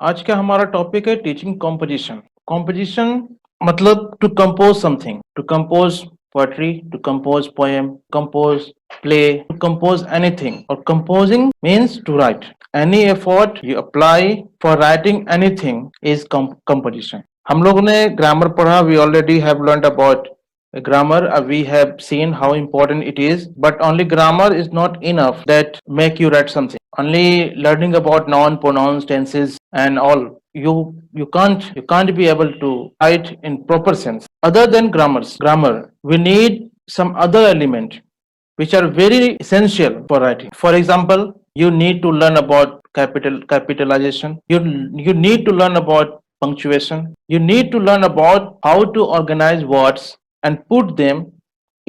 आज का हमारा टॉपिक है टीचिंग कॉम्पोजिशन। कॉम्पोजिशन मतलब to compose something, to compose poetry, to compose poem, compose play, to compose anything. और composing means to write. Any effort you apply for writing anything is composition. हम लोगों ने grammar पढ़ा, we already have learned about grammar. We have seen how important it is, but only grammar is not enough that make you write something. Only learning about noun, pronouns, tenses and all, you can't be able to write in proper sense. Other than grammar, we need some other element which are very essential for writing. For example, you need to learn about capitalization. You need to learn about punctuation. You need to learn about how to organize words and put them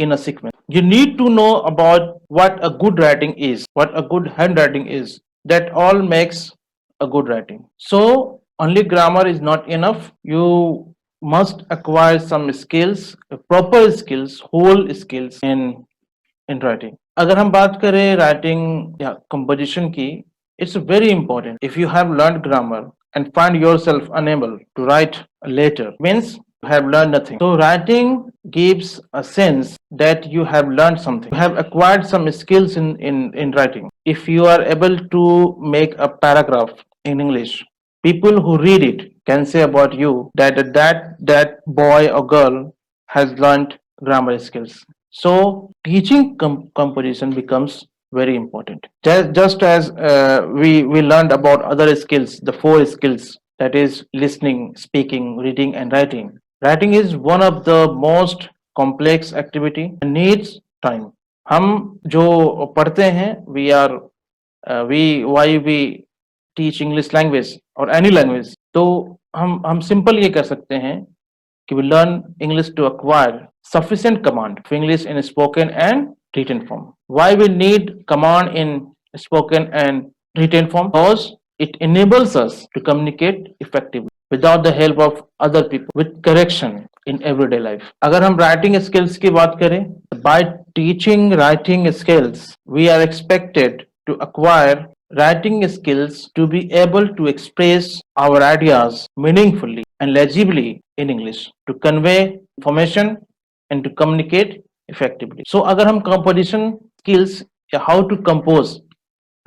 in a sequence. You need to know about what a good writing is, what a good handwriting is. That all makes a good writing. So only grammar is not enough. You must acquire some skills, proper skills, whole skills in writing. अगर हम बात करें writing या composition की, it's very important. If you have learned grammar and find yourself unable to write later, means you have learned nothing. So writing gives a sense that you have learned something. You have acquired some skills in writing. If you are able to make a paragraph in English, people who read it can say about you that boy or girl has learned grammar skills. So teaching composition becomes very important. Just as we learned about other skills, the four skills, that is listening, speaking, reading and writing. Writing is one of the most complex activity and needs time. हम जो पढ़ते हैं, we teach English language or any language, तो हम simple ये कर सकते हैं कि we learn English to acquire sufficient command of English in spoken and written form. Why we need command in spoken and written form? Because it enables us to communicate effectively without the help of other people, with correction in everyday life. अगर हम writing skills की बात करें, by teaching writing skills, we are expected to acquire writing skills to be able to express our ideas meaningfully and legibly in English, to convey information and to communicate effectively. So अगर हम composition skills या how to compose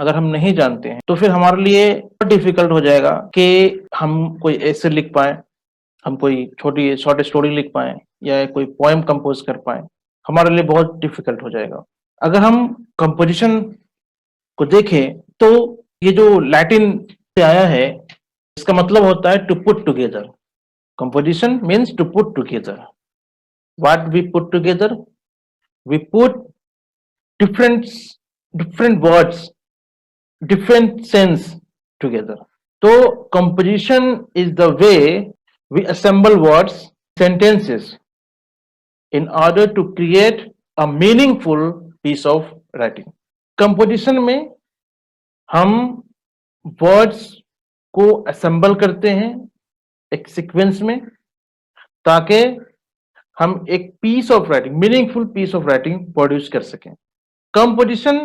अगर हम नहीं जानते हैं, तो फिर हमारे लिए बहुत डिफिकल्ट हो जाएगा कि हम कोई ऐसे लिख पाए, हम कोई छोटी शॉर्ट स्टोरी लिख पाए या कोई पोएम कंपोज कर पाए। हमारे लिए बहुत डिफिकल्ट हो जाएगा। अगर हम कंपोजिशन को देखें तो ये जो लैटिन से आया है, इसका मतलब होता है to put together. Composition means to put together. What we put together? We put different words, different sense together. So composition is the way we assemble words, sentences in order to create a meaningful piece of writing. Composition में हम words को assemble करते हैं एक sequence में, ताकि हम एक piece of writing, meaningful piece of writing produce कर सकें। कंपोजिशन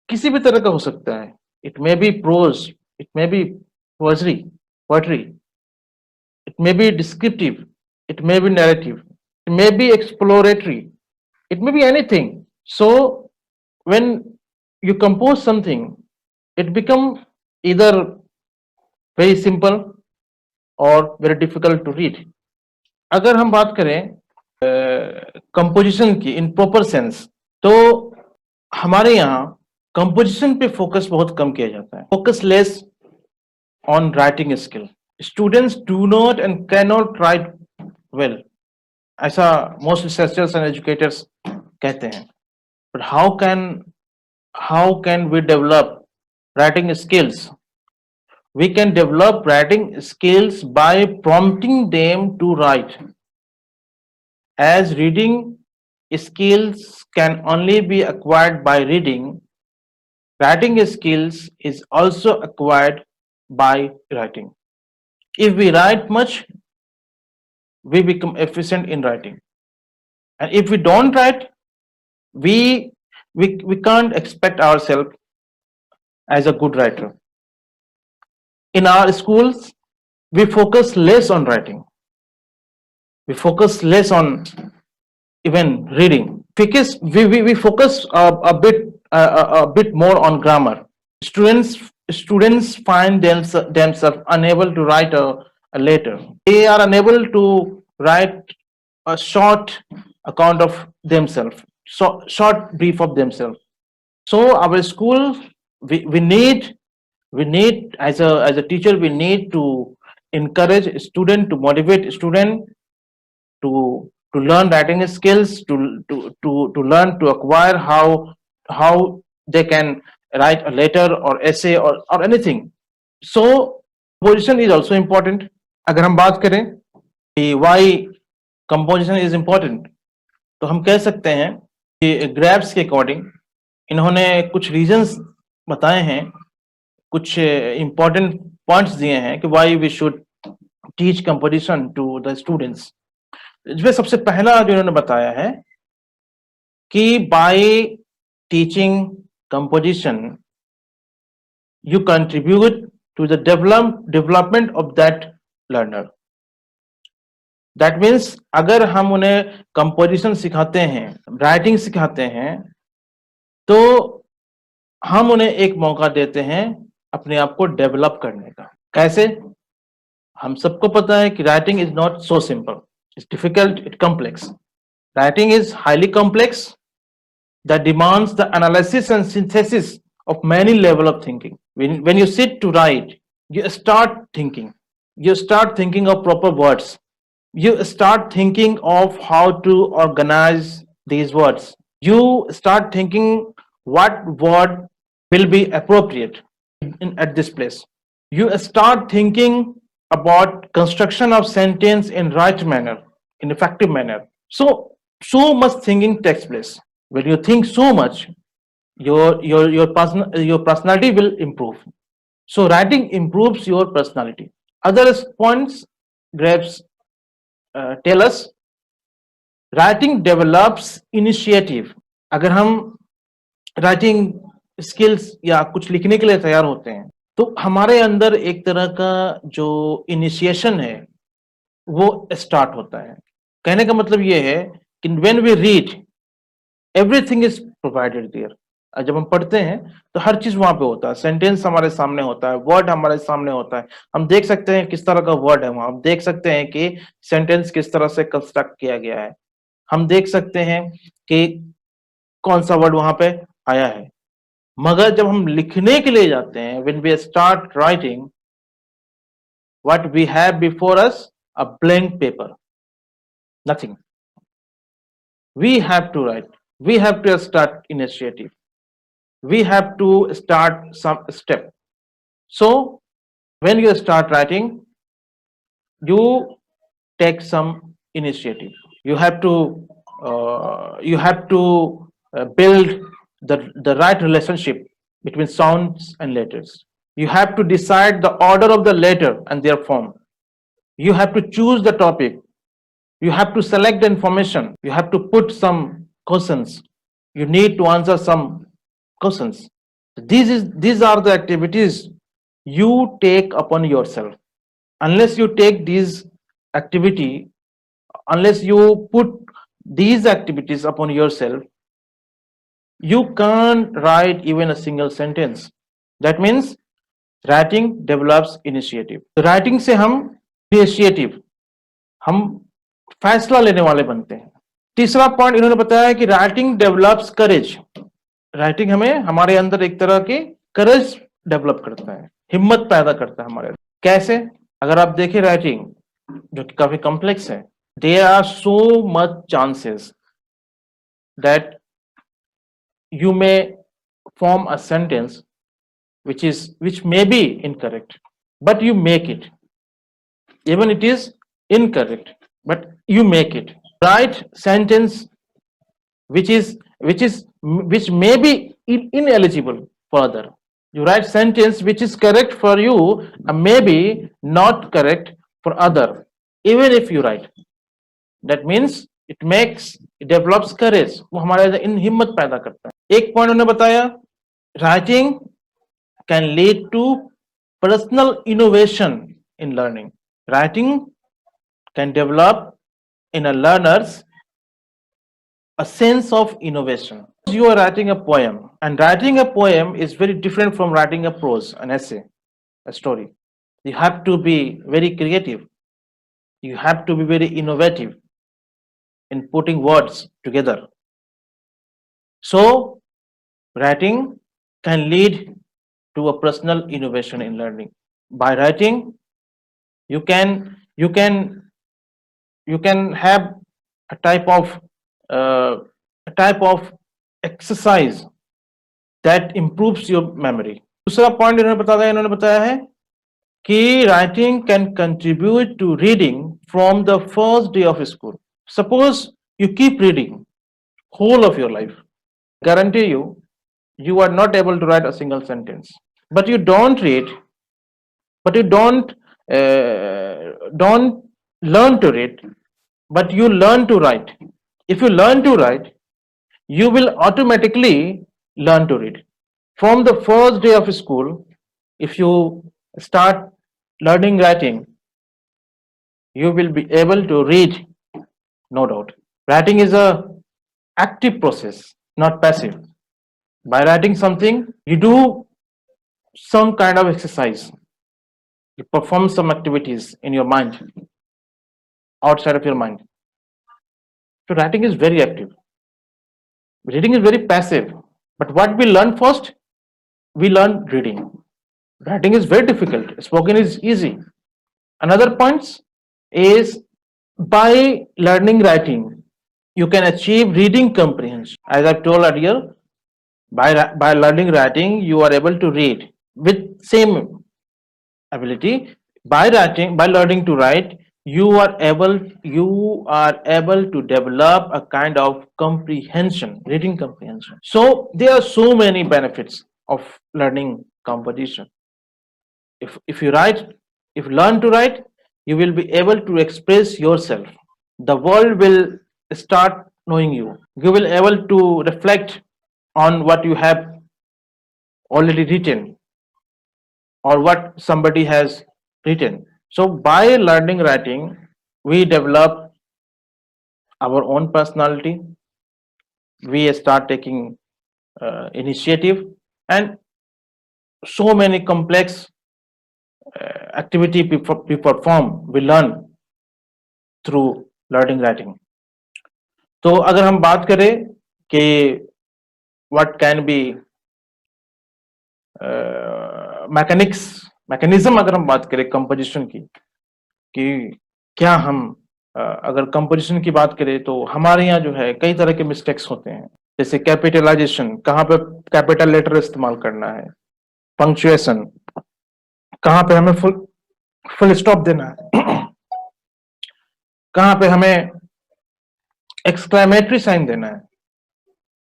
किसी भी तरह का हो सकता है। It may be prose, it may be poetry, it may be descriptive, it may be narrative, it may be exploratory, it may be anything. So when you compose something, it become either very simple or very difficult to read. अगर हम बात करें composition की in proper sense, तो हमारे यहाँ composition पे focus बहुत कम किया जाता है। Focus less on writing skill. Students do not and can not right well, ऐसा मोस्ट रिसर्चर्स एंड एजुकेटर्स कहते हैं। But how can we develop writing skills? We can develop writing skills by prompting them to write. As reading skills can only be acquired by reading, writing skills is also acquired by writing. If we write much, we become efficient in writing. And if we don't write, we can't expect ourselves as a good writer. in our schools, we focus less on writing. We focus less on even reading. We focus a bit more on grammar. Students find themselves unable to write a letter. They are unable to write a short account of themselves, so short brief of themselves. So our school, we need as a teacher, we need to encourage student, to motivate student to learn writing skills, to learn, to acquire how they can write a letter or essay or anything. So composition is also important. अगर हम बात करें कि why composition is important, तो हम कह सकते हैं कि ग्रैब्स के अकॉर्डिंग इन्होंने कुछ रीजंस बताए हैं, कुछ इंपॉर्टेंट पॉइंट्स दिए हैं कि why we should teach composition to the students. इसमें सबसे पहला जो इन्होंने बताया है कि by teaching composition you contribute to the development of that learner. That means अगर हम उन्हें कंपोजिशन सिखाते हैं, राइटिंग सिखाते हैं, तो हम उन्हें एक मौका देते हैं अपने आप को डेवलप करने का। कैसे? हम सबको पता है कि writing is not so simple, it's difficult, it's complex. Writing is highly complex that demands the analysis and synthesis of many level of thinking. When you sit to write, you start thinking. You start thinking of proper words. You start thinking of how to organize these words. You start thinking what word will be appropriate at this place. You start thinking about construction of sentence in right manner, in effective manner. So much thinking takes place. When you think so much, your personality will improve. So writing improves your personality. Other points Graves tell us, writing develops initiative. अगर हम writing skills या कुछ लिखने के लिए तैयार होते हैं, तो हमारे अंदर एक तरह का जो इनिशिएशन है वो स्टार्ट होता है। कहने का मतलब ये है कि when we read, everything is provided there. जब हम पढ़ते हैं तो हर चीज वहां पे होता है, सेंटेंस हमारे सामने होता है, वर्ड हमारे सामने होता है, हम देख सकते हैं किस तरह का वर्ड है वहां, हम देख सकते हैं कि सेंटेंस किस तरह से कंस्ट्रक्ट किया गया है, हम देख सकते हैं कि कौन सा वर्ड वहां पे आया है। मगर जब हम लिखने के लिए जाते हैं, when we start writing, what we have before us, a blank paper, nothing. We have to write, we have to start initiative, we have to start some step. So when you start writing, you take some initiative. You have to build the right relationship between sounds and letters. You have to decide the order of the letter and their form. You have to choose the topic. You have to select the information. You have to put some questions. You need to answer some questions. These are the activities you take upon yourself. Unless you take these activity, unless you put these activities upon yourself, you can't write even a single sentence. That means writing develops initiative. तो writing से हम initiative, हम फैसला लेने वाले बनते हैं। तीसरा पॉइंट इन्होंने बताया कि राइटिंग डेवलप्स करेज। राइटिंग हमें हमारे अंदर एक तरह की करेज डेवलप करता है, हिम्मत पैदा करता है हमारे अंदर। कैसे? अगर आप देखें राइटिंग जो कि काफी कॉम्प्लेक्स है, there are so much chances that you may form a sentence which may be incorrect, but you make it. Even it is incorrect, but you make it. Write sentence which may be ineligible for other. You write sentence which is correct for you and may be not correct for other. Even if you write, that means it develops courage. वो हमारे अंदर इन हिम्मत पैदा करता है। एक point उन्होंने बताया, writing can lead to personal innovation in learning. Writing can develop in a learner's a sense of innovation. You are writing a poem, and writing a poem is very different from writing a prose, an essay, a story. You have to be very creative. You have to be very innovative in putting words together. So, writing can lead to a personal innovation in learning. By writing, you can you can you can have a type of uh, a type of exercise that improves your memory. दूसरा point इन्होंने बताया है कि writing can contribute to reading from the first day of school. Suppose you keep reading whole of your life. Guarantee you are not able to write a single sentence. But you don't read, but you don't learn to read, but you learn to write. If you learn to write, you will automatically learn to read. From the first day of school, if you start learning writing, you will be able to read, no doubt. Writing is a active process, not passive. By writing something, you do some kind of exercise. You perform some activities in your mind, outside of your mind. So writing is very active. Reading is very passive. But what we learn first, we learn reading. Writing is very difficult. Spoken is easy. Another point is by learning writing, you can achieve reading comprehension. As I've told earlier, by learning writing, you are able to read with same ability. By learning to write, you are able to develop a kind of comprehension, reading comprehension. So there are so many benefits of learning composition. If you learn to write, you will be able to express yourself. The world will start knowing you. You will able to reflect on what you have already written or what somebody has written. So by learning writing, we develop our own personality. We start taking initiative, and so many complex activity we perform, we learn through learning writing. तो अगर हम बात करें कि what can be mechanism अगर हम बात करें कंपोजिशन की, कि क्या हम अगर कंपोजिशन की बात करें तो हमारे यहाँ जो है कई तरह के मिस्टेक्स होते हैं. जैसे कैपिटलाइजेशन, कहाँ पे कैपिटल लेटर इस्तेमाल करना है, पंक्चुएशन, कहाँ पे हमें फुल स्टॉप देना है, कहाँ पे हमें एक्सक्लेमेटरी साइन देना है.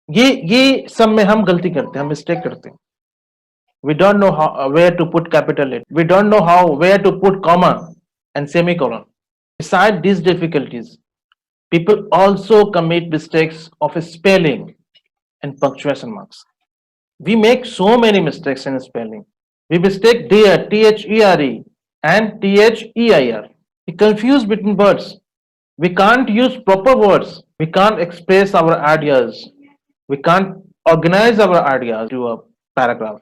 ये सब में हम गलती करते हैं, हम मिस्टेक करते हैं. We don't know where to put capital letter. We don't know where to put comma and semicolon. Besides these difficulties, people also commit mistakes of spelling and punctuation marks. We make so many mistakes in spelling. We mistake dear, T-H-E-R-E, and T-H-E-I-R. We confuse between words. We can't use proper words. We can't express our ideas. We can't organize our ideas to a paragraph.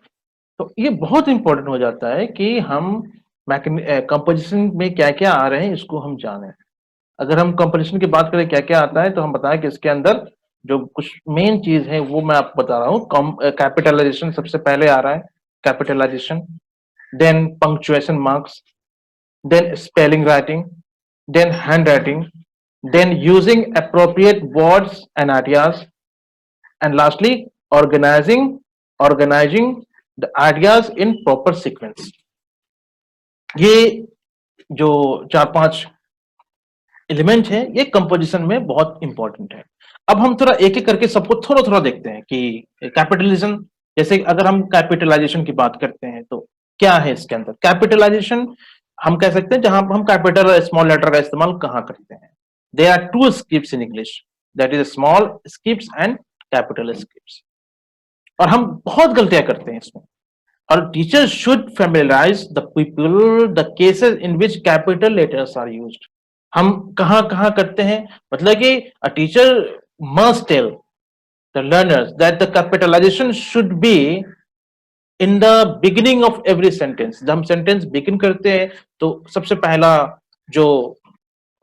तो ये बहुत important हो जाता है कि हम composition में क्या क्या आ रहे हैं इसको हम जानें. अगर हम कंपोजिशन की बात करें क्या क्या आता है तो हम बताएं कि इसके अंदर जो कुछ मेन चीज है वो मैं आपको बता रहा हूँ. कैपिटलाइजेशन सबसे पहले आ रहा है, capitalisation, then punctuation marks, then spelling writing, then handwriting, then using appropriate words and ideas, and lastly organising the ideas in proper sequence. ये जो 4-5 एलिमेंट है ये कंपोजिशन में बहुत इंपॉर्टेंट है. अब हम थोड़ा एक एक करके सबको थोड़ा थोड़ा देखते हैं कि कैपिटलिज्म, जैसे अगर हम कैपिटलाइजेशन की बात करते हैं तो क्या है इसके अंदर. कैपिटलाइजेशन हम कह सकते हैं जहां हम कैपिटल और स्मॉल लेटर का इस्तेमाल कहां करते हैं. There are 2 scripts in English, that is small scripts and capital scripts. और हम बहुत गलतियां करते हैं इसमें. और teacher should familiarise the people the cases in which capital letters are used. हम कहां कहां करते हैं, मतलब कि a teacher must tell the learners that the capitalisation should be in the beginning of every sentence. जब हम सेंटेंस बिगिन करते हैं तो सबसे पहला जो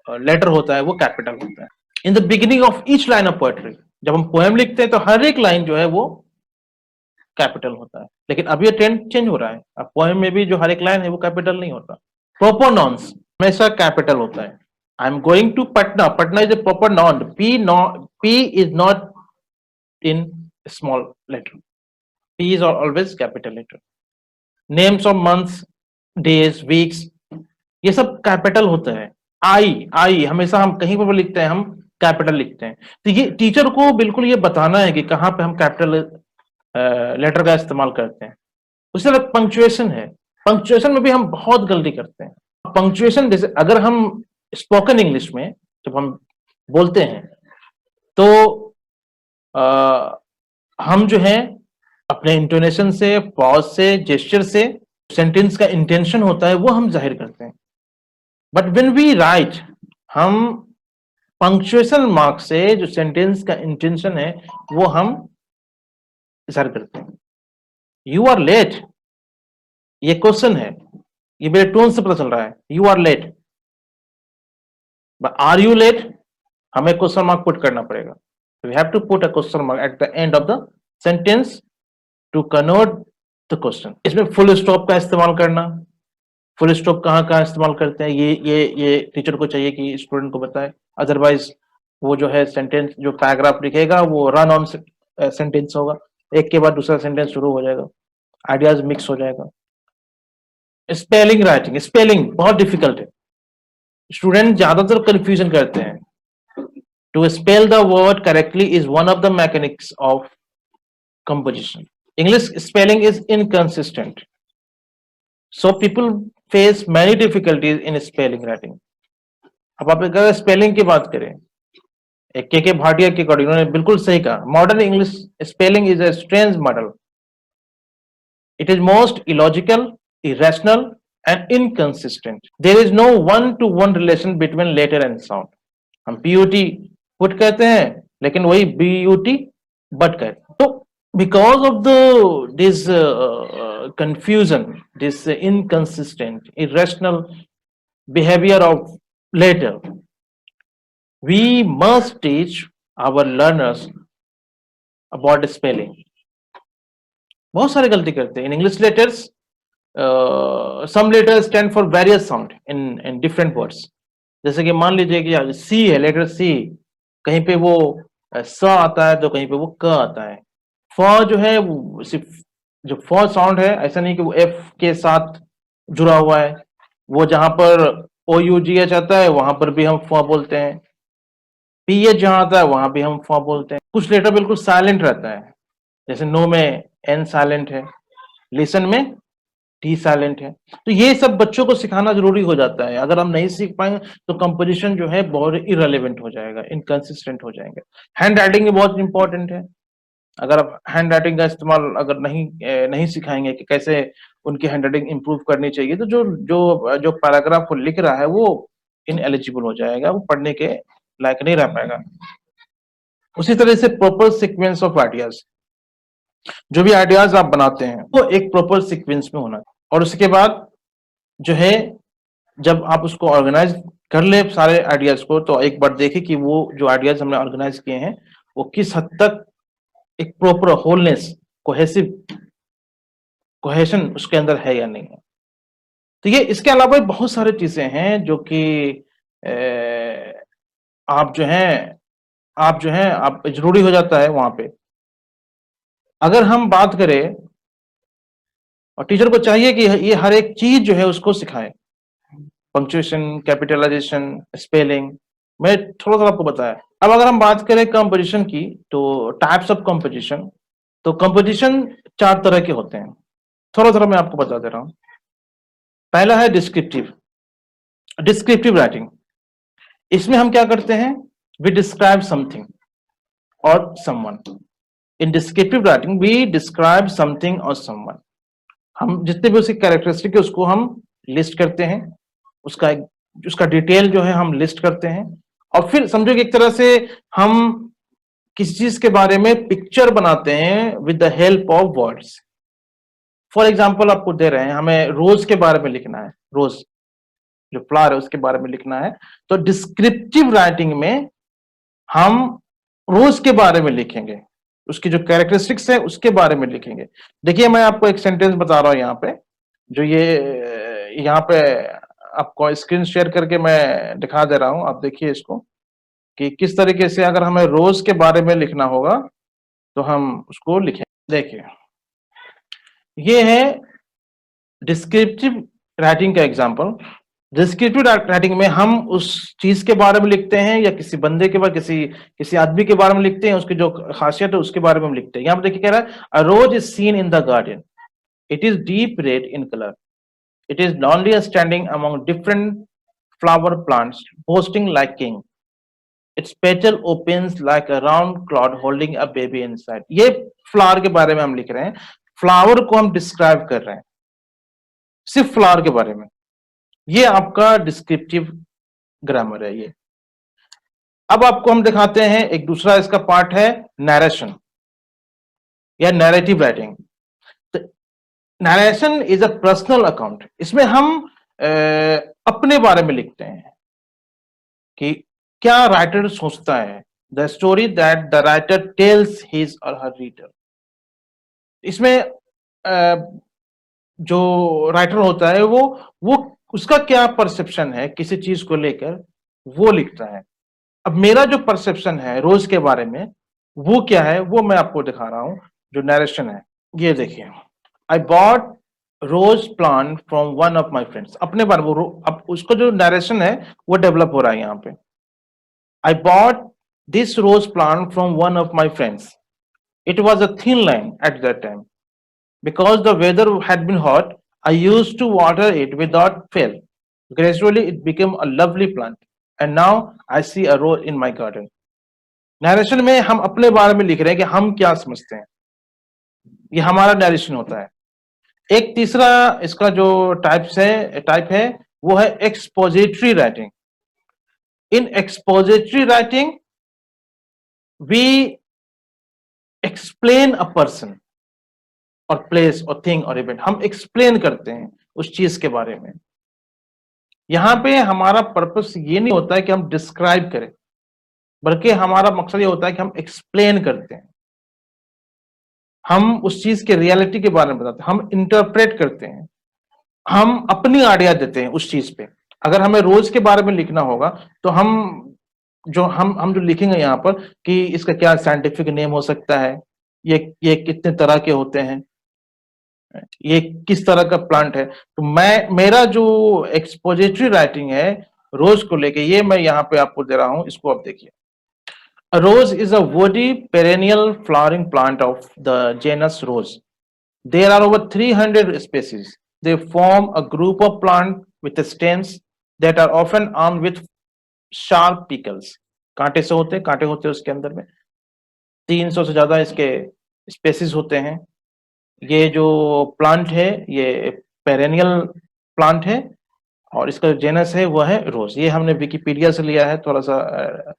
लेटर होता है वो कैपिटल होता है। इन the beginning of each line of poetry, जब हम पोएम लिखते हैं तो हर एक लाइन जो है वो कैपिटल होता है। लेकिन अब ये ट्रेंड चेंज हो रहा है, अब पोएम में भी जो हर एक लाइन है वो कैपिटल नहीं होता। प्रॉपर नाउन्स हमेशा कैपिटल होता है। I am going to Patna, Patna is a proper noun, P is not in small letter, P is always capital letter. Names of months, days, weeks, ये सब कैपिटल होता है। आई हमेशा हम कहीं पर भी लिखते हैं हम कैपिटल लिखते हैं। तो ये टीचर को बिल्कुल ये बताना है कि कहाँ पे हम कैपिटल लेटर का इस्तेमाल करते हैं। उसी तरह पंक्चुएशन है, पंक्चुएशन में भी हम बहुत गलती करते हैं। पंक्चुएशन जैसे अगर हम स्पोकन इंग्लिश में जब हम बोलते हैं तो हम जो है अपने इंटोनेशन से, पॉज से, जेस्चर से सेंटेंस का इंटेंशन होता है वो हम जाहिर करते हैं। बट व्हेन वी राइट, हम पंक्चुएशन मार्क से जो सेंटेंस का इंटेंशन है वो हम जाहिर करते हैं। यू आर लेट, ये क्वेश्चन है, ये मेरे टोन से पता चल रहा है, you are late. Are you late, हमें क्वेश्चन मार्क पुट करना पड़ेगा। We have to put a question mark at the end of the sentence to convert the question. इसमें फुल स्टॉप का इस्तेमाल करना, फुल स्टॉप कहाँ कहाँ इस्तेमाल करते हैं ये टीचर को चाहिए कि स्टूडेंट को बताए, अदरवाइज वो जो है सेंटेंस जो पैराग्राफ लिखेगा वो रन ऑन सेंटेंस होगा, एक के बाद दूसरा सेंटेंस शुरू हो जाएगा, आइडियाज मिक्स हो जाएगा। स्पेलिंग राइटिंग, स्पेलिंग बहुत डिफिकल्ट है, स्टूडेंट ज्यादातर कंफ्यूजन करते हैं। To spell the word correctly is one of the mechanics of composition. English spelling is inconsistent, so people face many difficulties in spelling writing। अब आप अगर स्पेलिंग की बात करें, के भाटिया के अकॉर्डिंग उन्होंने बिल्कुल सही कहा, modern English spelling is a strange model, it is most illogical, irrational and inconsistent। There is no one-to-one relation between letter and sound। हम PUT पुट कहते हैं लेकिन वही BUT बट कहते हैं। तो because of this confusion, this inconsistent, irrational behavior of letter, we must teach our learners about spelling। बहुत सारे गलती करते हैं in English letters. some letters stand for various sound in different words। जैसे कि मान लीजिए कि सी है, लेटर सी, कहीं पे वो स आता है तो कहीं पे वो क आता है। फ जो है सिर्फ जो फ साउंड है, ऐसा नहीं कि वो एफ के साथ जुड़ा हुआ है, वो जहां पर OUGH आता है वहां पर भी हम फ बोलते हैं, PH जहां आता है वहां भी हम फ बोलते हैं। कुछ लेटर बिल्कुल साइलेंट रहता है, जैसे नो में N साइलेंट है, लिसन में T साइलेंट है। तो ये सब बच्चों को सिखाना जरूरी हो जाता है। अगर हम नहीं सीख पाएंगे तो कंपोजिशन जो है बहुत इररिलेवेंट हो जाएगा, इनकंसिस्टेंट हो जाएंगे। हैंड राइटिंग भी बहुत इंपॉर्टेंट है। अगर आप हैंड राइटिंग का इस्तेमाल अगर नहीं सिखाएंगे कि कैसे उनकी हैंड राइटिंग इंप्रूव करनी चाहिए, तो जो जो जो पैराग्राफ को लिख रहा है वो इनएलिजिबल हो जाएगा, वो पढ़ने के लायक नहीं रह पाएगा। उसी तरह से प्रॉपर सीक्वेंस ऑफ आइडियाज, जो भी आइडियाज आप बनाते हैं वो एक प्रॉपर सीक्वेंस में होना। और उसके बाद जो है जब आप उसको ऑर्गेनाइज कर ले सारे आइडियाज को, तो एक बार देखें कि वो जो आइडियाज हमने ऑर्गेनाइज किए हैं वो किस हद तक एक प्रॉपर होलनेस, कोहेसिव कोहेशन उसके अंदर है या नहीं है। तो ये इसके अलावा बहुत सारी चीजें हैं जो कि आप जो हैं आप जरूरी हो जाता है वहां पे। अगर हम बात करें, और टीचर को चाहिए कि ये हर एक चीज जो है उसको सिखाए, पंक्चुएशन, कैपिटलाइजेशन, स्पेलिंग, मैं थोड़ा सा आपको बताया। अब अगर हम बात करें कंपोजिशन की, तो टाइप्स ऑफ कंपोजिशन, तो कंपोजिशन 4 तरह के होते हैं। थोड़ा थोड़ा मैं आपको बता दे रहा हूं। पहला है डिस्क्रिप्टिव राइटिंग। इसमें हम क्या करते हैं, वी डिस्क्राइब समथिंग और someone. In descriptive writing we describe something और समवन। हम जितने भी उसकी कैरेक्टरिस्टिक है उसको हम लिस्ट करते हैं, उसका उसका डिटेल जो है हम लिस्ट करते हैं, और फिर समझो कि एक तरह से हम किसी चीज के बारे में पिक्चर बनाते हैं with the help of words. For example आपको दे रहे हैं, हमें रोज के बारे में लिखना है, रोज जो फ्लावर है उसके बारे में लिखना है, तो डिस्क्रिप्टिव राइटिंग में हम रोज के बारे में लिखेंगे, उसकी जो कैरेक्टरिस्टिक्स है उसके बारे में लिखेंगे। देखिए मैं आपको एक सेंटेंस बता रहा हूं यहाँ पे, जो ये यहाँ पे आपको स्क्रीन शेयर करके मैं दिखा दे रहा हूं, आप देखिए इसको कि किस तरीके से अगर हमें रोज के बारे में लिखना होगा तो हम उसको लिखें। देखिए ये है डिस्क्रिप्टिव राइटिंग का एग्जांपल। डिस्क्रिप्टिव राइटिंग में हम उस चीज के बारे में लिखते हैं या किसी बंदे के बारे, किसी किसी आदमी के बारे में लिखते हैं, उसकी जो खासियत है उसके बारे में हम लिखते हैं। यहाँ पे देखिए कह रहा है a rose is seen in the garden, it is deep red in colour, it is lonely standing among different flower plants boasting like king, its petal opens like a round cloud holding a baby inside। ये flower के बारे में हम लिख रहे हैं, flower को हम डिस्क्राइब कर रहे हैं, सिर्फ फ्लावर के बारे में। ये आपका डिस्क्रिप्टिव ग्रामर है ये। अब आपको हम दिखाते हैं एक दूसरा इसका पार्ट है नरेशन या नैरेटिव राइटिंग। तो narration is a personal account, इसमें हम अपने बारे में लिखते हैं कि क्या राइटर सोचता है, the story that the writer tales his और हर रीडर। इसमें जो राइटर होता है वो उसका क्या परसेप्शन है किसी चीज को लेकर, वो लिखता है। अब मेरा जो परसेप्शन है रोज के बारे में वो क्या है, वो मैं आपको दिखा रहा हूं, जो नरेशन है। ये देखिए, I bought rose plant from one of my friends, अपने बारे में अब उसका जो नरेशन है वो डेवलप हो रहा है यहाँ पे। I bought this rose plant from one of my friends, it was a thin line at that time, because the weather had been hot, I used to water it without fail. Gradually, it became a lovely plant, and now I see a rose in my garden. Narration में हम अपने बारे में लिख रहे हैं कि हम क्या समझते हैं, ये हमारा नरेशन होता है। एक तीसरा इसका जो टाइप है वो है expository writing. In expository writing we explain a person और प्लेस और थिंग और इवेंट, हम एक्सप्लेन करते हैं उस चीज के बारे में। यहां पे हमारा पर्पस ये नहीं होता है कि हम डिस्क्राइब करें, बल्कि हमारा मकसद ये होता है कि हम एक्सप्लेन करते हैं, हम उस चीज के रियलिटी के बारे में बताते हैं, हम इंटरप्रेट करते हैं, हम अपनी आइडिया देते हैं उस चीज पे। अगर हमें रोज के बारे में लिखना होगा तो हम जो लिखेंगे यहाँ पर कि इसका क्या साइंटिफिक नेम हो सकता है, ये कितने तरह के होते हैं, ये किस तरह का प्लांट है। तो मेरा जो एक्सपोजिटरी राइटिंग है रोज को लेके, ये मैं यहाँ पे आपको दे रहा हूं, इसको आप देखिए। A rose is a woody perennial flowering plant of the genus rose. There are over 300 species. They form a group of plants with stems that are often armed with sharp pickles. कांटे होते हैं उसके अंदर में, 300 से ज्यादा इसके species होते हैं। ये जो प्लांट है ये पेरेनियल प्लांट है और इसका जेनस है वो है रोज। ये हमने विकिपीडिया से लिया है थोड़ा सा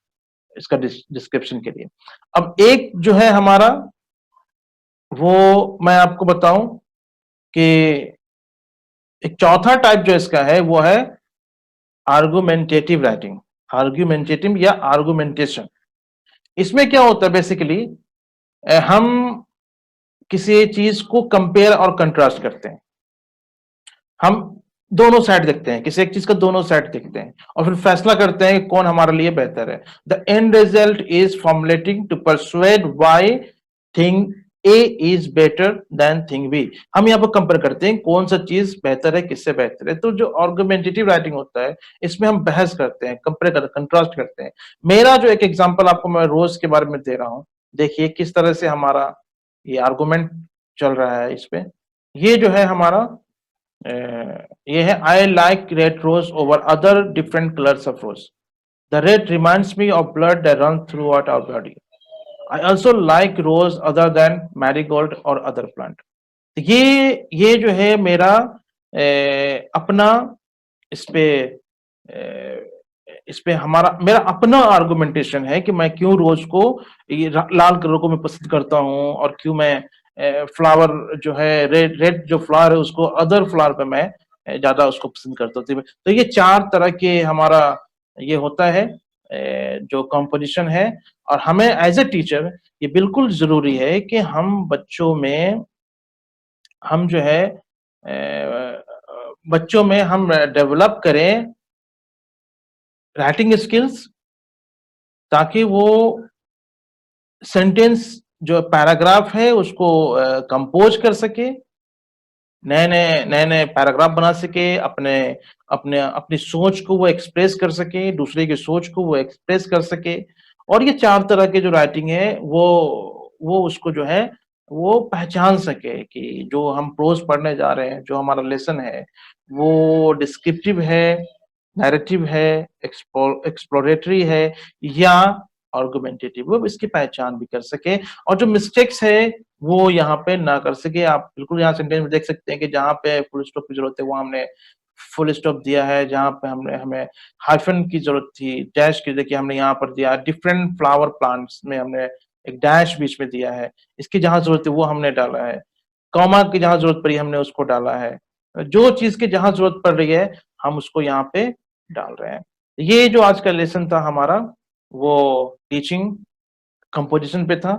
इसका डिस्क्रिप्शन के लिए। अब एक जो है हमारा, वो मैं आपको बताऊं कि एक चौथा टाइप जो इसका है वो है आर्गुमेंटेटिव राइटिंग, आर्गुमेंटेटिव या आर्गुमेंटेशन। इसमें क्या होता है बेसिकली, हम किसी चीज को कंपेयर और कंट्रास्ट करते हैं, हम दोनों साइड देखते हैं, किसी एक चीज का दोनों साइड देखते हैं और फिर फैसला करते हैं कि कौन हमारे लिए बेहतर है। The end result is formulating to persuade why thing A is better than thing B. हम यहाँ पर कंपेयर करते हैं कौन सा चीज बेहतर है, किससे बेहतर है। तो जो आर्गुमेंटेटिव राइटिंग होता है इसमें हम बहस करते हैं, कंपेयर करते हैं, कंट्रास्ट करते हैं। मेरा जो एक एग्जांपल आपको मैं रोज के बारे में दे रहा हूं, देखिए किस तरह से हमारा ये आर्गुमेंट चल रहा है इस पे। ये जो है हमारा ये है, I like red rose over other different colours of rose, the red reminds me of blood that run throughout our body, I also like rose other than marigold और अदर प्लांट। तो ये जो है मेरा अपना इस पे इस पे हमारा मेरा अपना आर्गुमेंटेशन है कि मैं क्यों रोज को ये लाल कलर को मैं पसंद करता हूँ और क्यों मैं फ्लावर जो है रेड रेड जो फ्लावर है उसको अदर फ्लावर पे मैं ज्यादा उसको पसंद करता हूँ। तो ये चार तरह के हमारा ये होता है जो कंपोजिशन है। और हमें एज ए टीचर ये बिल्कुल जरूरी है कि हम बच्चों में हम जो है बच्चों में हम डेवलप करें राइटिंग स्किल्स, ताकि वो सेंटेंस जो पैराग्राफ है उसको कंपोज कर सके, नए-नए पैराग्राफ बना सके, अपने अपने अपनी सोच को वो एक्सप्रेस कर सके, दूसरे की सोच को वो एक्सप्रेस कर सके। और ये 4 तरह के जो राइटिंग है वो उसको जो है वो पहचान सके कि जो हम प्रोज़ पढ़ने जा रहे हैं, जो हमारा लेसन है, वो डिस्क्रिप्टिव है, नैरेटिव है, एक्सप्लोरेटरी है या आर्गुमेंटेटिव, वो इसकी पहचान भी कर सके और जो मिस्टेक्स है वो यहाँ पे ना कर सके। आप बिल्कुल यहाँ सेंटेंस में देख सकते हैं कि जहाँ पे फुल स्टॉप की ज़रूरत है, वहाँ हमने फुल स्टॉप दिया है, जहाँ पे हमने हमें हाइफ़न की ज़रूरत थी, डैश की देखिए हमने यहाँ पर दिया। डिफरेंट फ्लावर प्लांट्स में हमने एक डैश बीच में दिया है, इसकी जहाँ ज़रूरत है वो हमने डाला है। कॉमा की जहाँ ज़रूरत पड़ी हमने उसको डाला है। जो चीज़ की जहाँ ज़रूरत पड़ रही है, हम उसको यहाँ पे डाल रहे हैं। ये जो आज का लेसन था हमारा, वो टीचिंग कंपोज़िशन पे था।